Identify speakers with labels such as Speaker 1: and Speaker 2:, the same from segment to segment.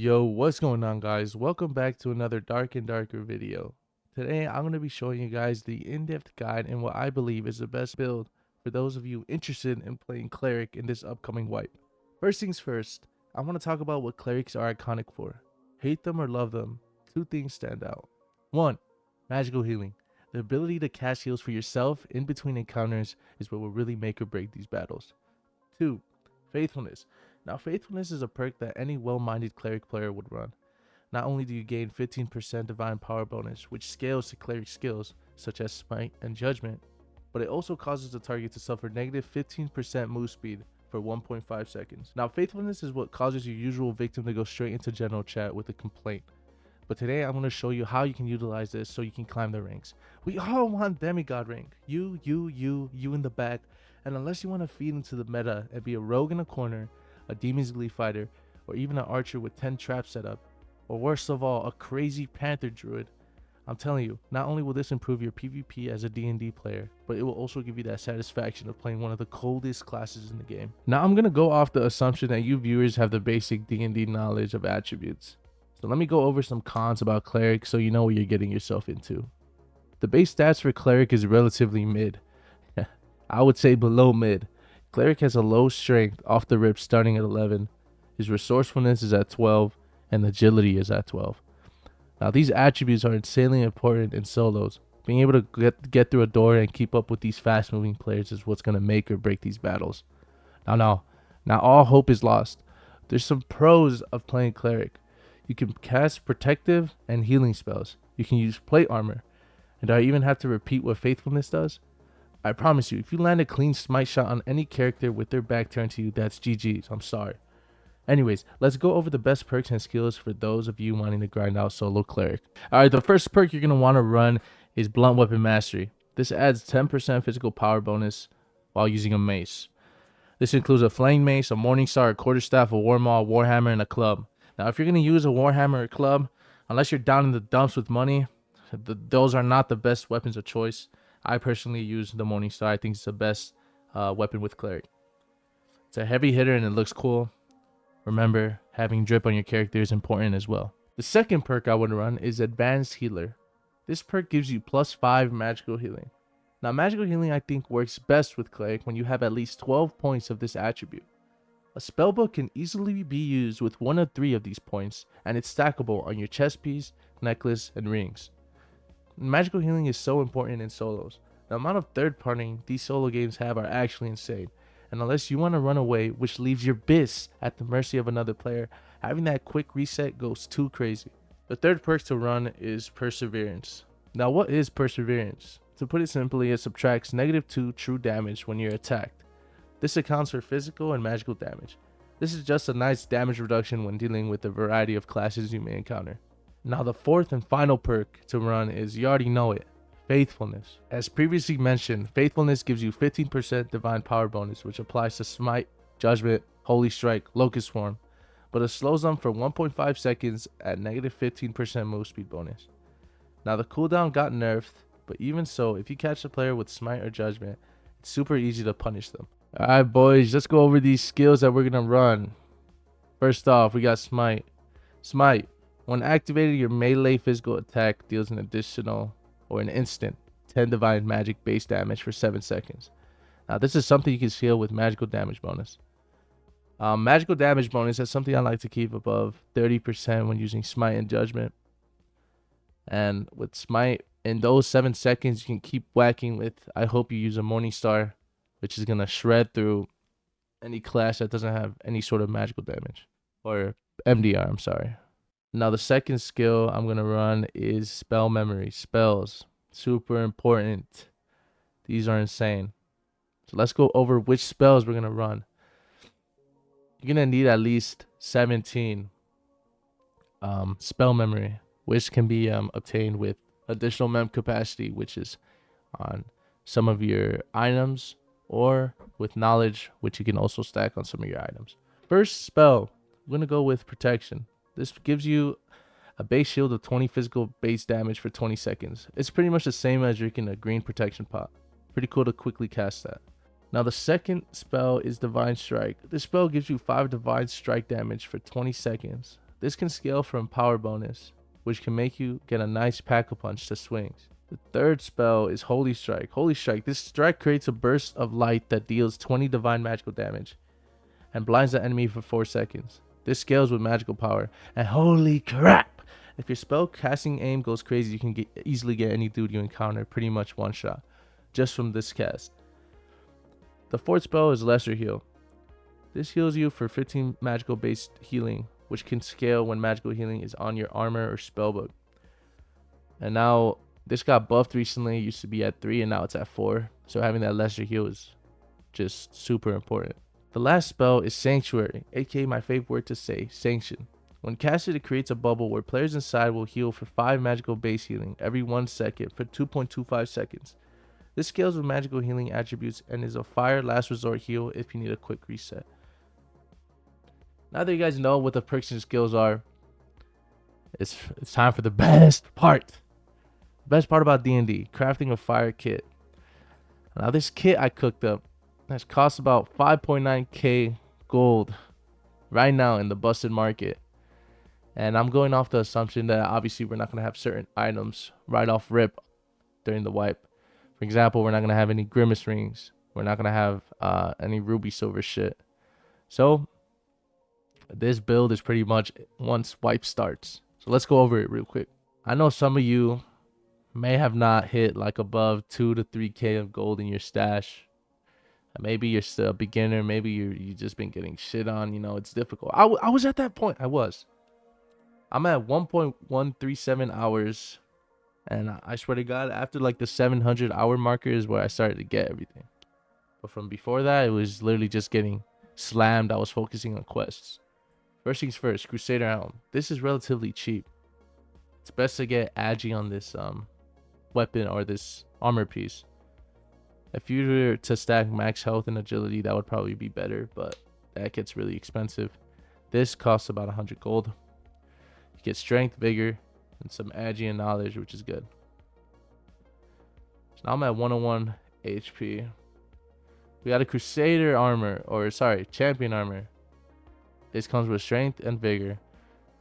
Speaker 1: Yo, what's going on, guys? Welcome back to another Dark and Darker video. Today I'm going to be showing you guys the in-depth guide and what I believe is the best build for those of you interested in playing Cleric in this upcoming wipe. First things first, I want to talk about what Clerics are iconic for. Hate them or love them, two things stand out. 1. Magical healing. The ability to cast heals for yourself in between encounters is what will really make or break these battles. 2. Faithfulness. Now, Faithfulness is a perk that any well-minded Cleric player would run. Not only do you gain 15% Divine Power bonus, which scales to Cleric skills such as Smite and Judgment, but it also causes the target to suffer negative 15% move speed for 1.5 seconds. Now, Faithfulness is what causes your usual victim to go straight into general chat with a complaint. But today I'm going to show you how you can utilize this so you can climb the ranks. We all want Demigod rank. You in the back. And unless you want to feed into the meta and be a rogue in a corner, a Demon's Glee fighter, or even an archer with 10 traps set up, or worst of all, a crazy Panther druid, I'm telling you, not only will this improve your PvP as a D&D player, but it will also give you that satisfaction of playing one of the coldest classes in the game. Now I'm going to go off the assumption that you viewers have the basic D&D knowledge of attributes. So let me go over some cons about Cleric so you know what you're getting yourself into. The base stats for Cleric is relatively mid. I would say below mid. Cleric has a low strength off the rip starting at 11. His resourcefulness is at 12 and agility is at 12. Now these attributes are insanely important in solos. Being able to get through a door and keep up with these fast moving players is what's going to make or break these battles. Now all hope is lost. There's some pros of playing Cleric. You can cast protective and healing spells. You can use plate armor. And do I even have to repeat what Faithfulness does? I promise you, if you land a clean smite shot on any character with their back turned to you, that's GG's. I'm sorry. Anyways, let's go over the best perks and skills for those of you wanting to grind out solo Cleric. Alright, the first perk you're going to want to run is Blunt Weapon Mastery. This adds 10% physical power bonus while using a mace. This includes a flaying mace, a Morningstar, a quarterstaff, a war maul, a warhammer, and a club. Now, if you're going to use a warhammer or club, unless you're down in the dumps with money, those are not the best weapons of choice. I personally use the Morningstar. I think it's the best weapon with Cleric. It's a heavy hitter and it looks cool. Remember, having drip on your character is important as well. The second perk I would run is Advanced Healer. This perk gives you +5 magical healing. Now, magical healing I think works best with Cleric when you have at least 12 points of this attribute. A spellbook can easily be used with 1 of 3 of these points, and it's stackable on your chest piece, necklace, and rings. Magical healing is so important in solos. The amount of third partying these solo games have are actually insane, and unless you want to run away, which leaves your Bis at the mercy of another player, having that quick reset goes too crazy. The third perk to run is Perseverance. Now, what is Perseverance? To put it simply, it subtracts -2 true damage when you're attacked. This accounts for physical and magical damage. This is just a nice damage reduction when dealing with the variety of classes you may encounter. Now the fourth and final perk to run is, you already know it, Faithfulness. As previously mentioned, Faithfulness gives you 15% divine power bonus, which applies to Smite, Judgment, Holy Strike, Locust Swarm, but it slows them for 1.5 seconds at -15% move speed bonus. Now the cooldown got nerfed, but even so, if you catch a player with Smite or Judgment, it's super easy to punish them. Alright boys, let's go over these skills that we're going to run. First off, we got Smite. Smite, when activated, your melee physical attack deals an additional, or an instant, 10 divine magic base damage for 7 seconds. Now this is something you can scale with magical damage bonus. Magical damage bonus is something I like to keep above 30% when using Smite and Judgment. And with Smite, in those 7 seconds, you can keep whacking with, I hope you use a Morningstar, which is going to shred through any class that doesn't have any sort of magical damage. Or MDR, I'm sorry. Now the second skill I'm going to run is Spell Memory. Spells. Super important. These are insane. So let's go over which spells we're going to run. You're going to need at least 17 Spell Memory, which can be obtained with additional mem capacity, which is on some of your items, or with knowledge, which you can also stack on some of your items. First spell, I'm going to go with Protection. This gives you a base shield of 20 physical base damage for 20 seconds. It's pretty much the same as drinking a green protection pot. Pretty cool to quickly cast that. Now the second spell is Divine Strike. This spell gives you 5 Divine Strike damage for 20 seconds. This can scale from power bonus, which can make you get a nice pack-a-punch to swings. The third spell is Holy Strike. Holy Strike. This strike creates a burst of light that deals 20 divine magical damage and blinds the enemy for 4 seconds. This scales with magical power. And holy crap! If your spell casting aim goes crazy, you can easily get any dude you encounter pretty much one shot just from this cast. The fourth spell is Lesser Heal. This heals you for 15 magical based healing, which can scale when magical healing is on your armor or spellbook. And now this got buffed recently. It used to be at 3 and now it's at 4. So having that lesser heal is just super important. The last spell is Sanctuary, aka my favorite word to say, Sanction. When casted, it creates a bubble where players inside will heal for 5 magical base healing every 1 second for 2.25 seconds. This scales with magical healing attributes and is a fire last resort heal if you need a quick reset. Now that you guys know what the perks and skills are, it's time for the best part. The best part about D&D, crafting a fire kit. Now this kit I cooked up has cost about 5.9k gold right now in the busted market. And I'm going off the assumption that obviously we're not going to have certain items right off rip during the wipe. For example, we're not going to have any grimace rings. We're not going to have any ruby silver shit. So this build is pretty much once wipe starts. So let's go over it real quick. I know some of you may have not hit like above 2 to 3k of gold in your stash. Maybe you're still a beginner. Maybe you just been getting shit on. You know, it's difficult. I was at that point. I'm at 1.137 hours. And I swear to God, after like the 700 hour marker is where I started to get everything. But from before that, it was literally just getting slammed. I was focusing on quests. First things first, Crusader Helm. This is relatively cheap. It's best to get Agi on this weapon or this armor piece. If you were to stack max health and agility, that would probably be better, but that gets really expensive. This costs about 100 gold. You get strength, vigor, and some Agi and knowledge, which is good. So now I'm at 101 HP. We got a Crusader armor, or sorry, Champion armor. This comes with strength and vigor.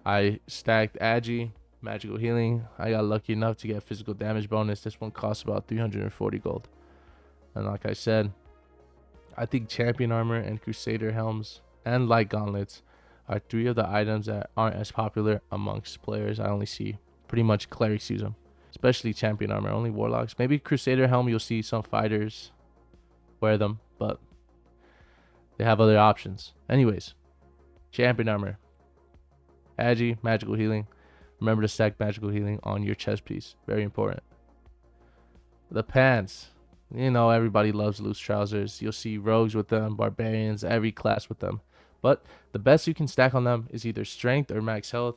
Speaker 1: I stacked Agi, magical healing. I got lucky enough to get physical damage bonus. This one costs about 340 gold. And like I said, I think Champion armor and Crusader helms and light gauntlets are 3 of the items that aren't as popular amongst players. I only see pretty much clerics use them, especially Champion armor. Only warlocks. Maybe Crusader helm, you'll see some fighters wear them, but they have other options. Anyways, Champion armor, Agi, magical healing. Remember to stack magical healing on your chest piece. Very important. The pants. You know, everybody loves loose trousers. You'll see rogues with them, barbarians, every class with them. But the best you can stack on them is either strength or max health.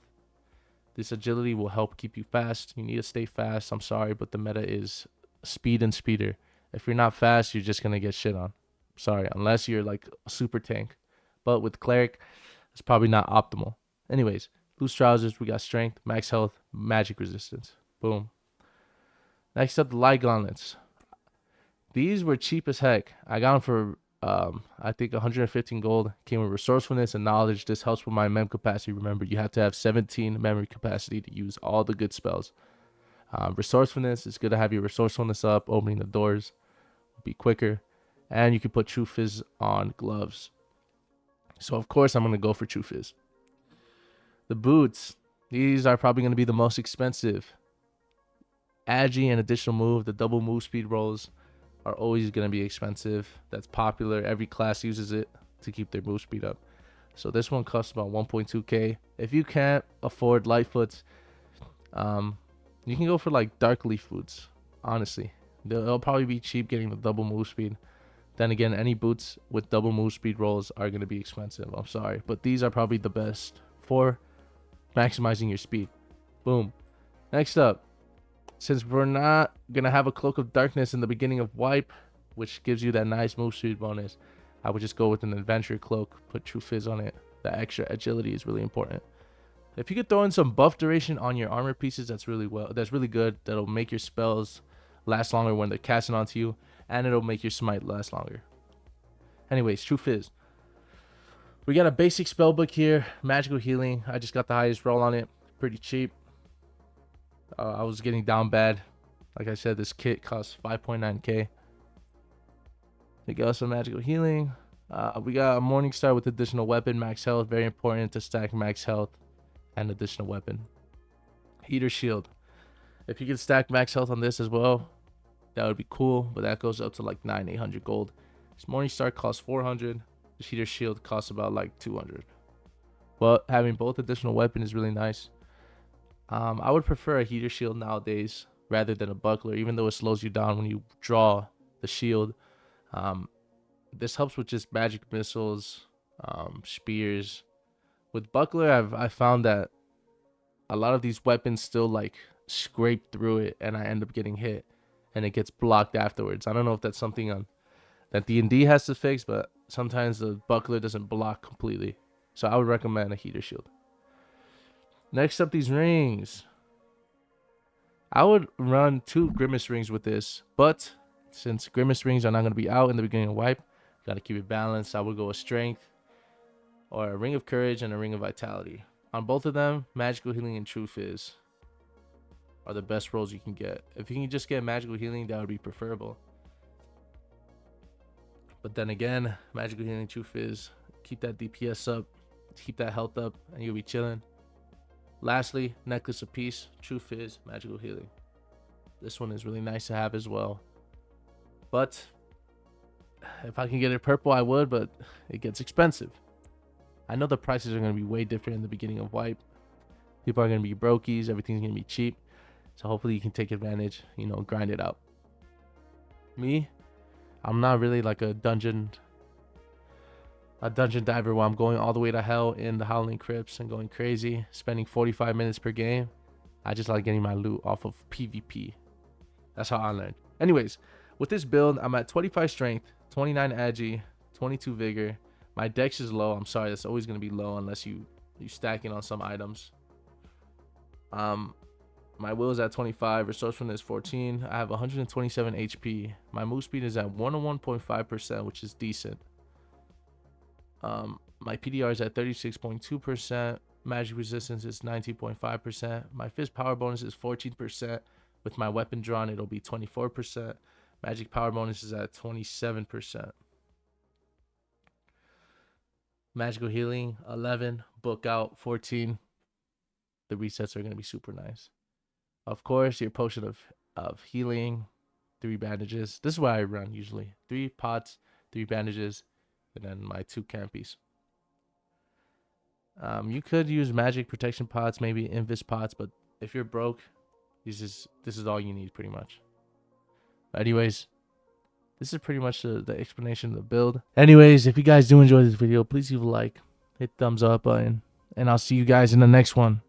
Speaker 1: This agility will help keep you fast. You need to stay fast. I'm sorry, but the meta is speed and speeder. If you're not fast, you're just going to get shit on. Sorry, unless you're like a super tank. But with Cleric, it's probably not optimal. Anyways, loose trousers, we got strength, max health, magic resistance. Boom. Next up, the light gauntlets. These were cheap as heck. I got them for, I think 115 gold. Came with resourcefulness and knowledge. This helps with my mem capacity. Remember, you have to have 17 memory capacity to use all the good spells. Resourcefulness, it's good to have your resourcefulness up. Opening the doors will be quicker. And you can put True Fizz on gloves. So, of course, I'm going to go for True Fizz. The boots. These are probably going to be the most expensive. Agi, an additional move. The double move speed rolls are always going to be expensive. That's popular. Every class uses it to keep their move speed up. So this one costs about 1.2k. If you can't afford Lightfoots, you can go for like Dark Leaf boots. Honestly, they'll probably be cheap getting the double move speed. Then again, any boots with double move speed rolls are going to be expensive. I'm sorry, but these are probably the best for maximizing your speed. Boom. Next up, since we're not going to have a Cloak of Darkness in the beginning of wipe, which gives you that nice move speed bonus, I would just go with an Adventure Cloak, put True Fizz on it. The extra agility is really important. If you could throw in some buff duration on your armor pieces, that's really good. That'll make your spells last longer when they're casting onto you, and it'll make your smite last longer. Anyways, True Fizz. We got a basic spell book here, magical healing. I just got the highest roll on it, pretty cheap. I was getting down bad. Like I said, this kit costs 5.9k. We got some magical healing. We got a Morning Star with additional weapon, max health. Very important to stack max health and additional weapon. Heater shield. If you can stack max health on this as well, that would be cool. But that goes up to like 800 gold. This Morning Star costs 400. This heater shield costs about like 200. But having both additional weapon is really nice. I would prefer a heater shield nowadays rather than a buckler, even though it slows you down when you draw the shield. This helps with just magic missiles, spears. With buckler, I found that a lot of these weapons still like scrape through it, and I end up getting hit, and it gets blocked afterwards. I don't know if that's something that D&D has to fix, but sometimes the buckler doesn't block completely. So I would recommend a heater shield. Next up, these rings. I would run 2 Grimace rings with this, but since Grimace rings are not going to be out in the beginning of wipe, got to keep it balanced. I would go with strength or a ring of courage and a ring of vitality. On both of them, magical healing and true fizz are the best rolls you can get. If you can just get magical healing, that would be preferable. But then again, magical healing, true fizz, keep that DPS up, keep that health up, and you'll be chilling. Lastly, necklace of peace, true fizz, magical healing. This one is really nice to have as well. But if I can get it purple, I would, but it gets expensive. I know the prices are going to be way different in the beginning of wipe. People are going to be brokies, everything's going to be cheap. So hopefully you can take advantage, you know, grind it out. Me, I'm not really like a dungeon diver where I'm going all the way to hell in the Howling Crypts and going crazy, spending 45 minutes per game. I just like getting my loot off of PvP. That's how I learned. Anyways, with this build, I'm at 25 strength, 29 agi, 22 vigor. My dex is low. I'm sorry, that's always going to be low unless you stack it on some items. My will is at 25, resourcefulness 14. I have 127 HP. My move speed is at 101.5%, which is decent. My PDR is at 36.2%. Magic resistance is 19.5%. My fizz power bonus is 14%. With my weapon drawn, it'll be 24%. Magic power bonus is at 27%. Magical healing 11. Book out 14. The resets are going to be super nice. Of course, your potion of healing, 3 bandages. This is what I run usually. 3 pots, 3 bandages, and then my 2 campies. You could use magic protection pots, maybe invis pots, but if you're broke, this is all you need pretty much. Anyways, this is pretty much the explanation of the build. Anyways, if you guys do enjoy this video, please leave a like, hit the thumbs up button, and I'll see you guys in the next one.